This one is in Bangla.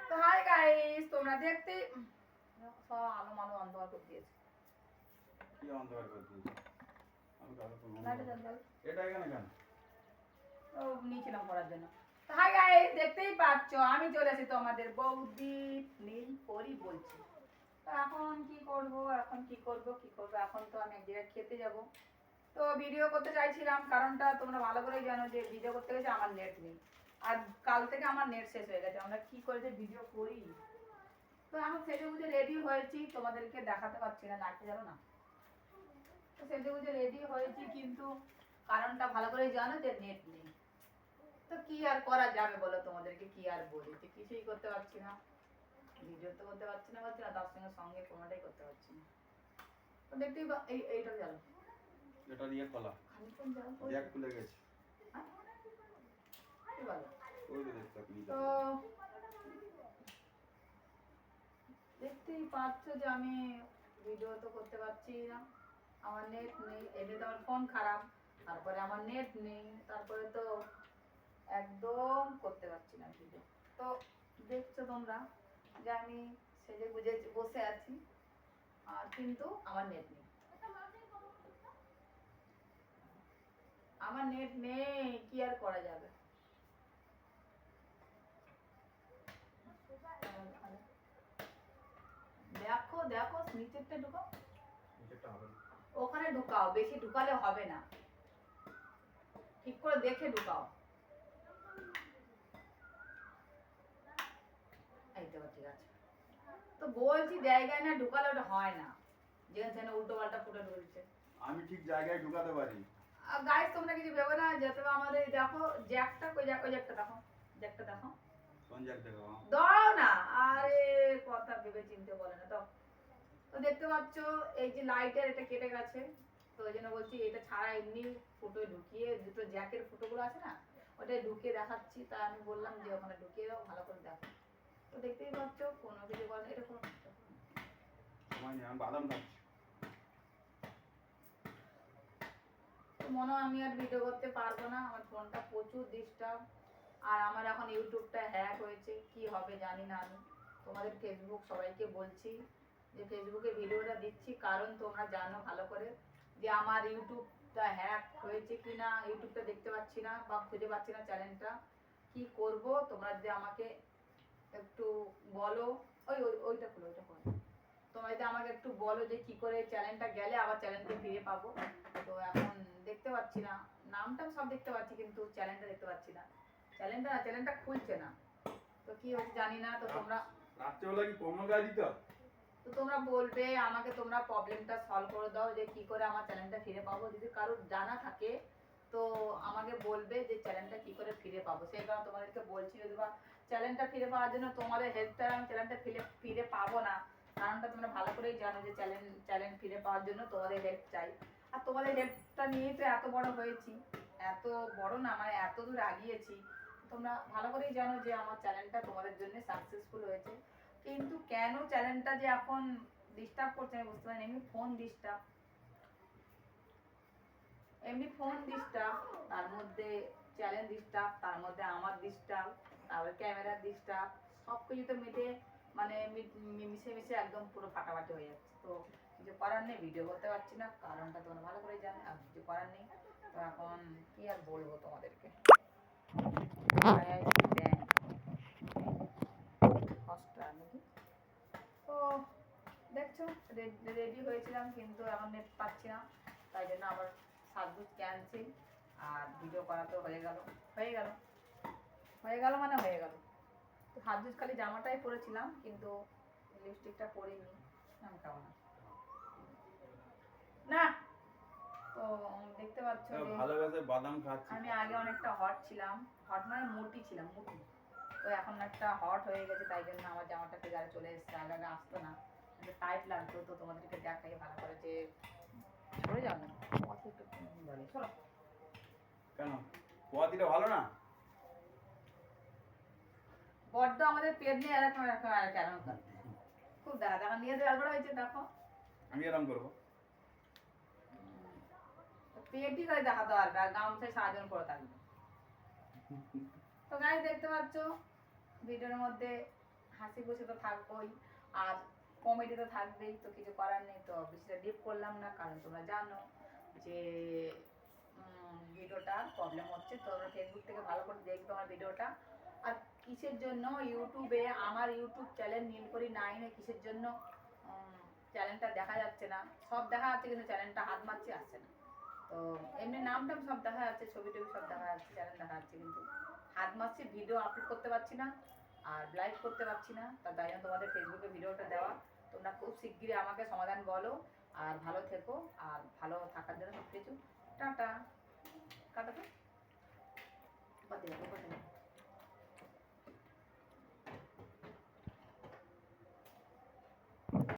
তো হাই গাইস, তোমরা দেখতে সব আলো মালো অন্ধকার করে দিয়েছে। কি অন্ধকার করে দিয়েছে? আমি কালো তো লাইটটা জ্বাল দাও। এটা এখানে কেন? ও নিয়েছিলাম পড়ার জন্য। তো হাই গাইস, দেখতেই পাচ্ছ আমি চলে এসেছি তোমাদের বৌদি নীলপরি বলছি। তো এখন কি করব, এখন তো আমি এক জায়গায় খেতে যাব। তো ভিডিও করতে চাইছিলাম, কারণটা তোমরা ভালো করেই জানো যে ভিডিও করতে গেছে আমার নেট নেই। আর কাল থেকে আমার নেট শেষ হয়ে গেছে, আমরা কি করে যে ভিডিও করি। তো আমি সেজে গুজে রেডি হয়েছি, তোমাদেরকে দেখাতে পারছি না, নাচতে যাবো না। তো সেজে গুজে রেডি হয়েছি, কিন্তু কারণটা ভালো করেই জানো যে নেট নেই। তো কি আর করা যাবে বলো, তোমাদেরকে কি আর বলি, যে কিছুই করতে পারছি না, ভিডিও তো করতে পারছি না, তার সঙ্গে সঙ্গে কোনোটাই করতে পারছি না। তো দেখতেই এইটা জানো, এটা দিয়ে খোলা খানিকক্ষণ যাও জ্যাক খুলে গেছে। কি বলো? ওই যে দেখতে আপনি তো দেখতেই পাচ্ছ যে আমি ভিডিও তো করতে পারছি না, আমার নেট নেই, এমনিতে আমার ফোন খারাপ, তারপরে আমার নেট নেই, তারপরে তো একদম করতে পারছি না ভিডিও। তো দেখছো তোমরা যে আমি সেজে গুজে বসে আছি, আর কিন্তু আমার নেট নেই, আমার নেট নেই, কি আর করা যাবে। দেখো দেখো নিচেরটা ঢুকাও, নিচেরটা হবে না। ওখানে ঢুকাও, বেশি ঢুকালে হবে না, ঠিক করে দেখে ঢুকাও। এই তো ঠিক আছে। তো বলছি জায়গায় না ঢুকালে ওটা হয় না, যেখানে উল্টো পাল্টা ফুটে ঢুকছে। আমি ঠিক জায়গায় ঢুকাতে পারি। গাইস তোমরা কিছু ভেবে না, যেতে আমাদের দেখো জ্যাকটা, ওই জ্যাকটা দেখো, জ্যাকটা দেখো, কোন জ্যাক দেখাবো? দাও না, আরে কথা ভেবে চিন্তে বলে না তো। তো দেখতে পাচ্ছ এই যে লাইটের এটা কেটে গেছে, তো ওই জন্য বলছি এটা ছাড়া এমনি ফুটো ঢুকিয়ে, দুটো জ্যাকের ফুটোগুলো আছে না, ওটাই ঢুকিয়ে দেখাচ্ছি, তাই আমি বললাম যে ওখানে ঢুকিয়ে দাও, ভালো করে দেখো। তো দেখতেই পাচ্ছ কোনো কিছু বলে না, এটা কোনো সময় নেই, আমি বাদাম খাচ্ছি। তো মনে হয় আমি আর ভিডিও করতে পারবো না, আমার ফোনটা প্রচুর ডিস্টার্ব, আর আমার এখন ইউটিউবটা হ্যাক হয়েছে, কি হবে জানি না। আমি তোমাদের ফেসবুক সবাইকে বলছি যে ফেসবুকে ভিডিওটা দিচ্ছি, কারণ তোমরা জানো ভালো করে যে আমার ইউটিউবটা হ্যাক হয়েছে কি না, ইউটিউবটা দেখতে পাচ্ছি না বা খুঁজে পাচ্ছি না চ্যানেলটা, কি করব তোমরা যদি আমাকে একটু বলো। ওইটা খুলো, ওইটা খুলো, তোমরা যদি আমাকে একটু বলো যে কি করে চ্যানেলটা গেলে আবার চ্যানেলটা ফিরে পাবো। তো এখন দেখতে পাচ্ছি না, নামটা সব দেখতে পাচ্ছি কিন্তু চ্যানেলটা দেখতে পাচ্ছি না, চ্যানেলটা খুলছে না, তো কি হচ্ছে জানি না। তো তোমরা রাত্রেবেলা কি কমল গায়ে দিতে? তো তোমরা বলবে আমাকে, তোমরা প্রবলেমটা সলভ করে দাও যে কি করে আমার চ্যানেলটা ফিরে পাবো, যদি কারোর জানা থাকে তো আমাকে বলবে যে চ্যানেলটা কি করে ফিরে পাবো। সেই কারণে তোমাদেরকে বলছি, যদি বা চ্যানেলটা ফিরে পাওয়ার জন্য তোমাদের হেল্প ছাড়া আমি চ্যানেলটা ফিরে পাবো না, কারণটা তোমরা ভালো করেই জানো যে চ্যানেল ফিরে পাওয়ার জন্য তোমাদের হেল্প চাই। আর তোমাদের হেল্পটা নিয়েই তো এত বড় হয়েছি, এত বড় না মানে এত দূর আগিয়েছি, তোমরা ভালো করেই জানো যে আমার চ্যানেলটা তোমাদের জন্য সাকসেসফুল হয়েছে। কিন্তু কেন চ্যানেলটা যে এখন ডিস্টার্ব করছে আমি বুঝতে পারিনি। এমনি ফোন ডিস্টার্ব, তার মধ্যে চ্যানেল ডিস্টার্ব, তার মধ্যে আমার ডিস্টার্ব, তারপরে ক্যামেরার ডিস্টার্ব, সব কিছু তো মিটে মানে মিশে মিশে একদম পুরো ফাটাফাটি হয়ে যাচ্ছে। তো কিছু করার নেই, ভিডিও করতে পারছি না, কারণটা তোমরা ভালো করে জানো, আর কিছু করার নেই। তো এখন কি আর বলবো তোমাদেরকে, তো দেখছো রেডি হয়েছিলাম, কিন্তু এখন নেট পাচ্ছি না, তাই জন্য আবার সাজগোজ ক্যান্সেল, আর ভিডিও করা তো হয়ে গেল মানে হয়ে গেল। তো সাজগোজ খালি জামাটাই পরেছিলাম, কিন্তু লিপস্টিকটা পরিনি, আমি খাবো না না। তো দেখতে পাচ্ছ যে ভালোবাসে বাদাম খাচ্ছি। আমি আগে অনেকটা হট ছিলাম, হট মানে মোটি ছিলাম, মোটি। তো এখন একটা হট হয়ে গেছে, তাই জন্য আমার জামাটা ফিগারে চলে এসছে, আগে আসতো না, টাইট লাগতো। তো তোমাদেরকে দেখাই ভালো করে যে সরে যাও না, কেন পোয়াতিটা ভালো না? বড্ড আমাদের পেট নিয়ে এরকম এরকম কেন খুব দেখা নিয়ে দেওয়া হয়েছে, দেখো আমি এরকম করবো? পেটই করে দেখাতে পারবে, আর গামছায় সারাজন করে থাকবে। তো গাইস দেখতে পাচ্ছ ভিডিওর মধ্যে হাসি খুশি তো থাকবোই, আর কমেডি তো থাকবেই, তো কিছু করার নেই। তো বেশিটা ডিপ করলাম না, কারণ তোমরা জানো যে ভিডিওটা প্রবলেম হচ্ছে। তো তোমরা ফেসবুক থেকে ভালো করে দেখবে আমার ভিডিওটা। আর কিসের জন্য ইউটিউবে আমার ইউটিউব চ্যানেল নীলপরি 9 এ কিসের জন্য চ্যানেলটা দেখা যাচ্ছে না? সব দেখা যাচ্ছে কিন্তু চ্যানেলটা হাত মারছে, আসছে না। তো এমনি নাম টাম সব দেখা যাচ্ছে, ছবি টবি সব দেখা যাচ্ছে, চ্যানেল দেখা যাচ্ছে, কিন্তু হাত মারছি, ভিডিও আপলোড করতে পারছি না আর লাইভ করতে পারছি না। তাই জন্য তোমাদের ফেসবুকে ভিডিওটা দেওয়া। তোমরা খুব শিগগিরই আমাকে সমাধান বলো, আর ভালো থেকো, আর ভালো থাকার জন্য সব কিছু টাটা কাটাতে